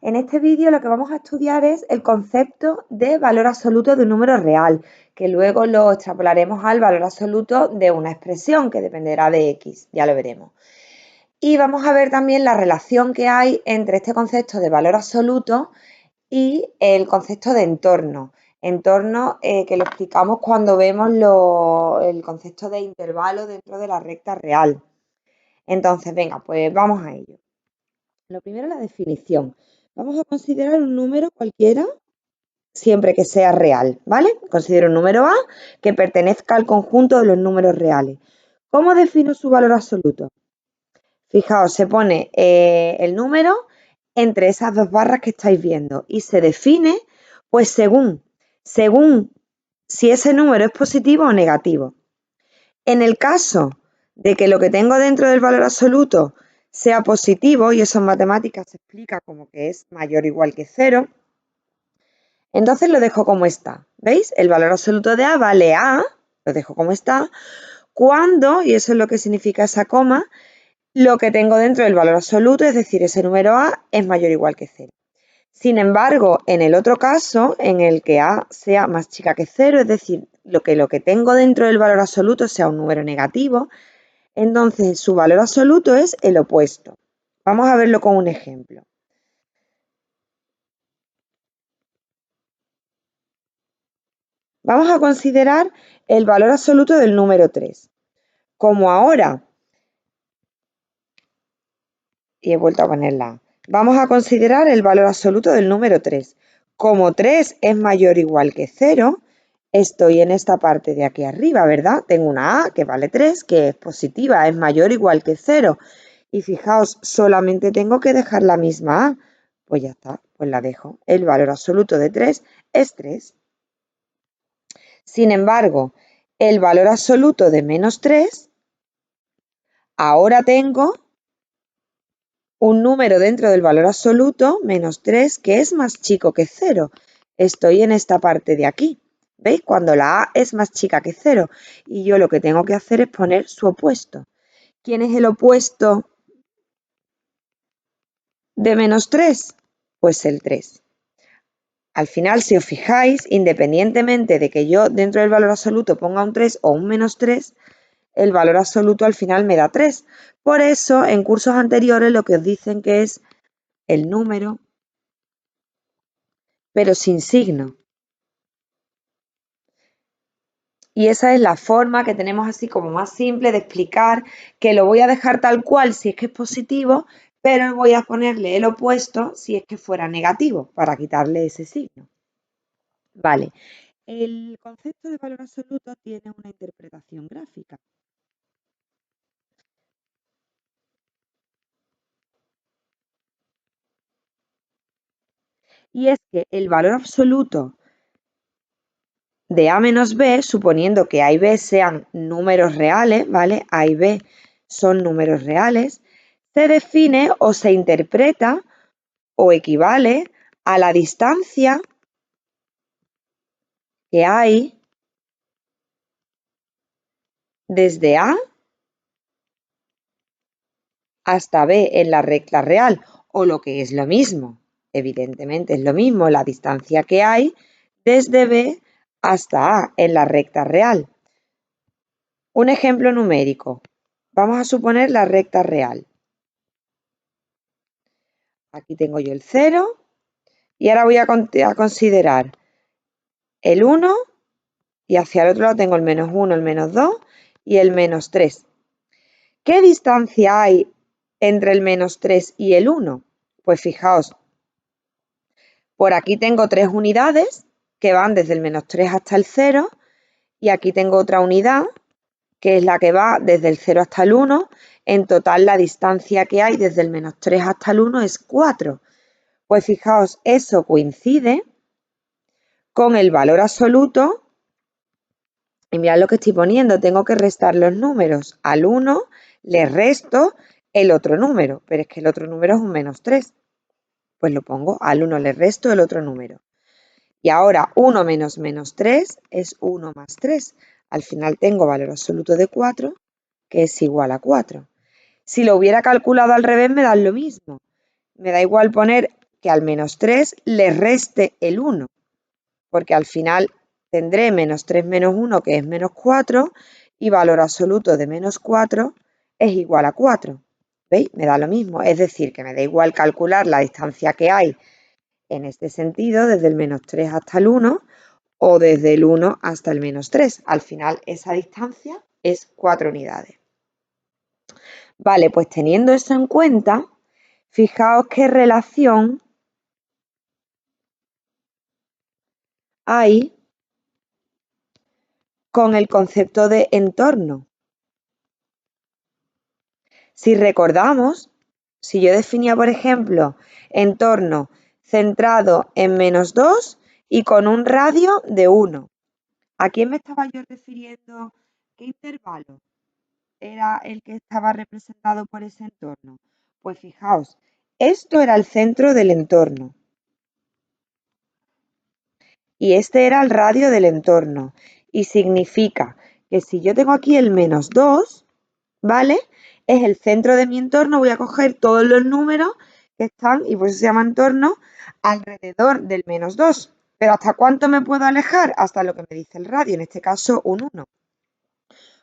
En este vídeo lo que vamos a estudiar es el concepto de valor absoluto de un número real, que luego lo extrapolaremos al valor absoluto de una expresión que dependerá de x, ya lo veremos. Y vamos a ver también la relación que hay entre este concepto de valor absoluto y el concepto de entorno. Entorno que lo explicamos cuando vemos el concepto de intervalo dentro de la recta real. Entonces, venga, pues vamos a ello. Lo primero, la definición. Vamos a considerar un número cualquiera siempre que sea real, ¿vale? Considero un número A que pertenezca al conjunto de los números reales. ¿Cómo defino su valor absoluto? Fijaos, se pone el número entre esas dos barras que estáis viendo y se define pues según si ese número es positivo o negativo. En el caso de que lo que tengo dentro del valor absoluto sea positivo, y eso en matemáticas se explica como que es mayor o igual que 0, entonces lo dejo como está. ¿Veis? El valor absoluto de A vale A, lo dejo como está, cuando, y eso es lo que significa esa coma, lo que tengo dentro del valor absoluto, es decir, ese número A, es mayor o igual que 0. Sin embargo, en el otro caso, en el que A sea más chica que 0, es decir, lo que tengo dentro del valor absoluto sea un número negativo, entonces su valor absoluto es el opuesto. Vamos a verlo con un ejemplo. Vamos a considerar el valor absoluto del número 3. Como ahora, y he vuelto a ponerla, vamos a considerar el valor absoluto del número 3. Como 3 es mayor o igual que 0, estoy en esta parte de aquí arriba, ¿verdad? Tengo una A que vale 3, que es positiva, es mayor o igual que 0. Y fijaos, solamente tengo que dejar la misma A. Pues ya está, pues la dejo. El valor absoluto de 3 es 3. Sin embargo, el valor absoluto de menos 3, ahora tengo un número dentro del valor absoluto, menos 3, que es más chico que 0. Estoy en esta parte de aquí. ¿Veis? Cuando la A es más chica que 0. Y yo lo que tengo que hacer es poner su opuesto. ¿Quién es el opuesto de menos 3? Pues el 3. Al final, si os fijáis, independientemente de que yo dentro del valor absoluto ponga un 3 o un menos 3, el valor absoluto al final me da 3. Por eso, en cursos anteriores lo que os dicen que es el número, pero sin signo. Y esa es la forma que tenemos así como más simple de explicar que lo voy a dejar tal cual si es que es positivo, pero voy a ponerle el opuesto si es que fuera negativo, para quitarle ese signo. Vale, el concepto de valor absoluto tiene una interpretación gráfica. Y es que el valor absoluto de A menos B, suponiendo que A y B sean números reales, ¿vale? A y B son números reales, se define o se interpreta o equivale a la distancia que hay desde A hasta B en la recta real, o lo que es lo mismo, evidentemente es lo mismo la distancia que hay desde B hasta A en la recta real. Un ejemplo numérico. Vamos a suponer la recta real. Aquí tengo yo el 0 y ahora voy a considerar el 1 y hacia el otro lado tengo el menos 1, el menos 2 y el menos 3. ¿Qué distancia hay entre el menos 3 y el 1? Pues fijaos, por aquí tengo 3 unidades que van desde el menos 3 hasta el 0 y aquí tengo otra unidad que es la que va desde el 0 hasta el 1. En total la distancia que hay desde el menos 3 hasta el 1 es 4. Pues fijaos, eso coincide con el valor absoluto. Y mirad lo que estoy poniendo, tengo que restar los números. Al 1 le resto el otro número, pero es que el otro número es un menos 3. Pues lo pongo, al 1 le resto el otro número. Y ahora 1 menos menos 3 es 1 más 3. Al final tengo valor absoluto de 4, que es igual a 4. Si lo hubiera calculado al revés me da lo mismo. Me da igual poner que al menos 3 le reste el 1, porque al final tendré menos 3 menos 1, que es menos 4, y valor absoluto de menos 4 es igual a 4. ¿Veis? Me da lo mismo, es decir, que me da igual calcular la distancia que hay en este sentido, desde el menos 3 hasta el 1, o desde el 1 hasta el menos 3. Al final esa distancia es 4 unidades. Vale, pues teniendo eso en cuenta, fijaos qué relación hay con el concepto de entorno. Si recordamos, si yo definía, por ejemplo, entorno centrado en menos 2 y con un radio de 1, ¿a quién me estaba yo refiriendo? ¿Qué intervalo era el que estaba representado por ese entorno? Pues fijaos, esto era el centro del entorno y este era el radio del entorno, y significa que si yo tengo aquí el menos 2, ¿vale? Es el centro de mi entorno, voy a coger todos los números que están, y por eso se llama entorno, alrededor del menos 2. Pero ¿hasta cuánto me puedo alejar? Hasta lo que me dice el radio, en este caso un 1.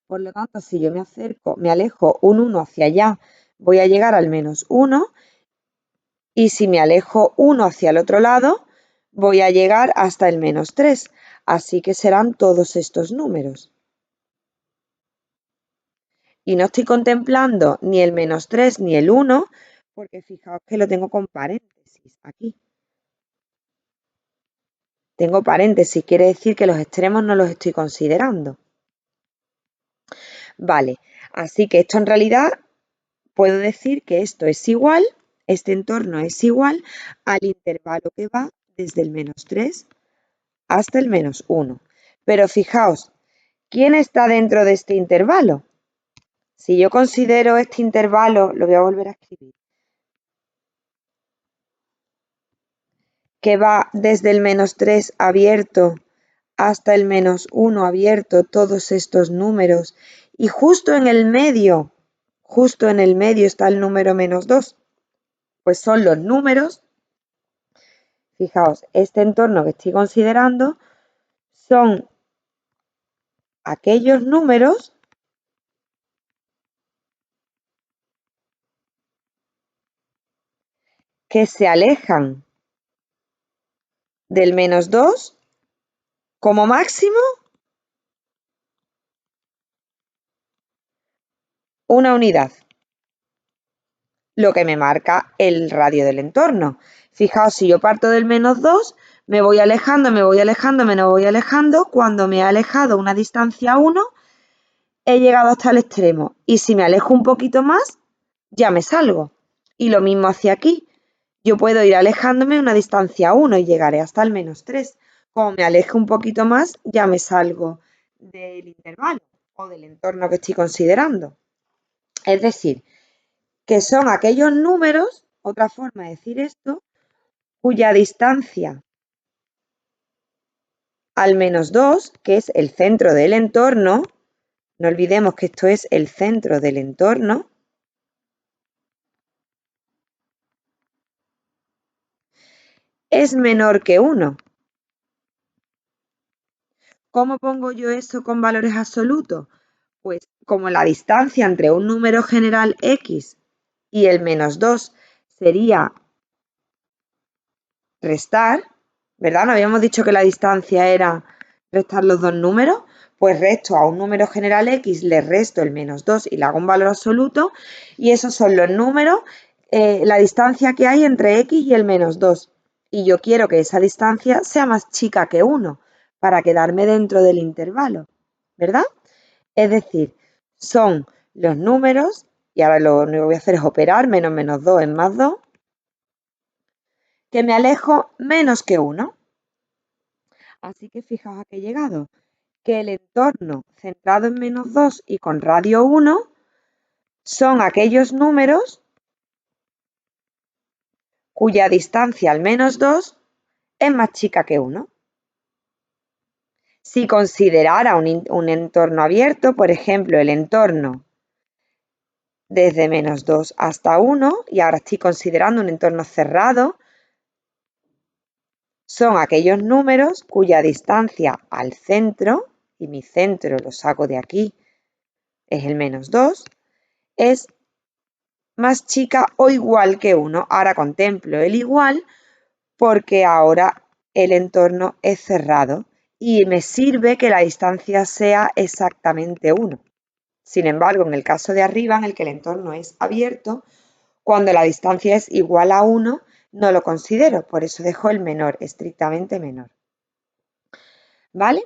Por lo tanto, si yo me alejo un 1 hacia allá, voy a llegar al menos 1, y si me alejo 1 hacia el otro lado, voy a llegar hasta el menos 3. Así que serán todos estos números. Y no estoy contemplando ni el menos 3 ni el 1, porque fijaos que lo tengo con paréntesis aquí. Tengo paréntesis, quiere decir que los extremos no los estoy considerando. Vale, así que esto en realidad puedo decir que esto es igual, este entorno es igual al intervalo que va desde el menos 3 hasta el menos 1. Pero fijaos, ¿quién está dentro de este intervalo? Si yo considero este intervalo, lo voy a volver a escribir, que va desde el menos 3 abierto hasta el menos 1 abierto, todos estos números, y justo en el medio está el número menos 2, pues son los números, fijaos, este entorno que estoy considerando son aquellos números que se alejan del menos 2 como máximo una unidad, lo que me marca el radio del entorno. Fijaos, si yo parto del menos 2, me voy alejando, me voy alejando. Cuando me he alejado una distancia 1, he llegado hasta el extremo. Y si me alejo un poquito más, ya me salgo. Y lo mismo hacia aquí. Yo puedo ir alejándome una distancia 1 y llegaré hasta el menos 3. Como me alejo un poquito más, ya me salgo del intervalo o del entorno que estoy considerando. Es decir, que son aquellos números, otra forma de decir esto, cuya distancia al menos 2, que es el centro del entorno, no olvidemos que esto es el centro del entorno, es menor que 1. ¿Cómo pongo yo eso con valores absolutos? Pues como la distancia entre un número general x y el menos 2 sería restar, ¿verdad? ¿No habíamos dicho que la distancia era restar los dos números? Pues resto a un número general x, le resto el menos 2 y le hago un valor absoluto, y esos son los números, la distancia que hay entre x y el menos 2. Y yo quiero que esa distancia sea más chica que 1 para quedarme dentro del intervalo, ¿verdad? Es decir, son los números, y ahora lo único que voy a hacer es operar, menos 2 es más 2, que me alejo menos que 1. Así que fijaos a qué he llegado, que el entorno centrado en menos 2 y con radio 1 son aquellos números cuya distancia al menos 2 es más chica que 1. Si considerara un entorno abierto, por ejemplo, el entorno desde menos 2 hasta 1, y ahora estoy considerando un entorno cerrado, son aquellos números cuya distancia al centro, y mi centro lo saco de aquí, es el -2, es más chica o igual que 1. Ahora contemplo el igual porque ahora el entorno es cerrado y me sirve que la distancia sea exactamente 1. Sin embargo, en el caso de arriba, en el que el entorno es abierto, cuando la distancia es igual a 1, no lo considero, por eso dejo el menor, estrictamente menor. ¿Vale?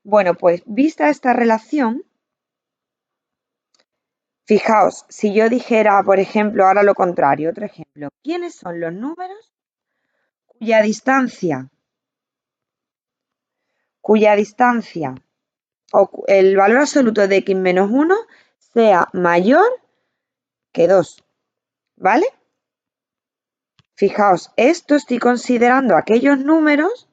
Bueno, pues vista esta relación, fijaos, si yo dijera, por ejemplo, ahora lo contrario, otro ejemplo, ¿quiénes son los números cuya distancia o el valor absoluto de x menos 1 sea mayor que 2? ¿Vale? Fijaos, esto estoy considerando aquellos números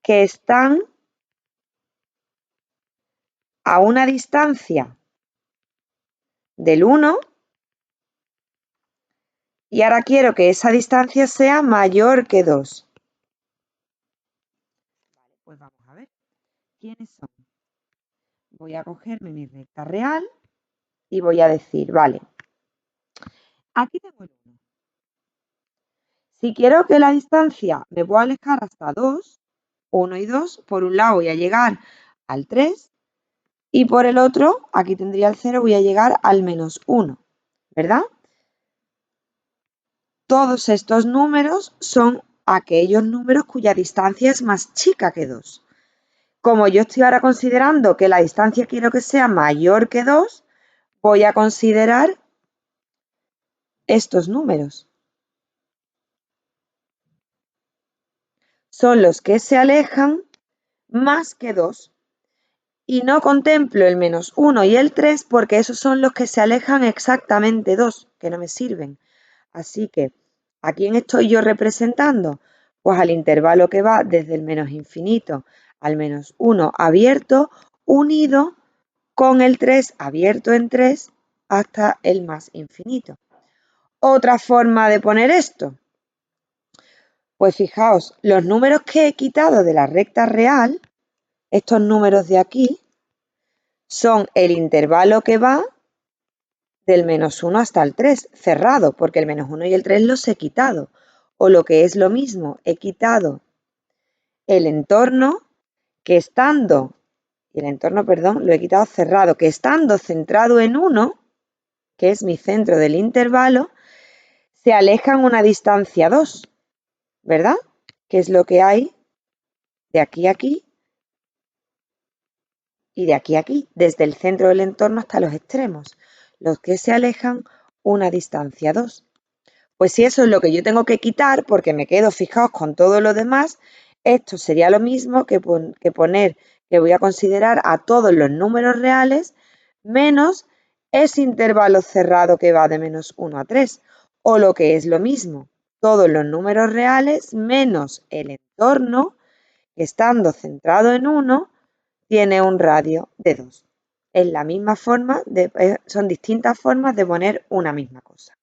que están a una distancia del 1 y ahora quiero que esa distancia sea mayor que 2. Pues vamos a ver quiénes son. Voy a cogerme mi recta real y voy a decir, vale, aquí tengo el 1. Si quiero que la distancia me pueda alejar hasta 2, 1 y 2, por un lado voy a llegar al 3 y por el otro, aquí tendría el 0, voy a llegar al -1, ¿verdad? Todos estos números son aquellos números cuya distancia es más chica que 2. Como yo estoy ahora considerando que la distancia quiero que sea mayor que 2, voy a considerar estos números. Son los que se alejan más que 2. Y no contemplo el -1 y el 3 porque esos son los que se alejan exactamente 2, que no me sirven. Así que, ¿a quién estoy yo representando? Pues al intervalo que va desde el menos infinito al -1 abierto, unido con el 3 abierto en 3 hasta el más infinito. Otra forma de poner esto. Pues fijaos, los números que he quitado de la recta real, estos números de aquí, son el intervalo que va del -1 hasta el 3, cerrado, porque el -1 y el 3 los he quitado. O lo que es lo mismo, he quitado el entorno que estando, lo he quitado cerrado, que estando centrado en 1, que es mi centro del intervalo, se alejan una distancia 2, ¿verdad? Que es lo que hay de aquí a aquí y de aquí a aquí, desde el centro del entorno hasta los extremos, los que se alejan una distancia 2. Pues si eso es lo que yo tengo que quitar, porque me quedo, fijaos, con todo lo demás, esto sería lo mismo que poner que voy a considerar a todos los números reales menos ese intervalo cerrado que va de -1 a 3. O lo que es lo mismo, todos los números reales menos el entorno, que estando centrado en 1, tiene un radio de 2. Es la misma forma, son distintas formas de poner una misma cosa.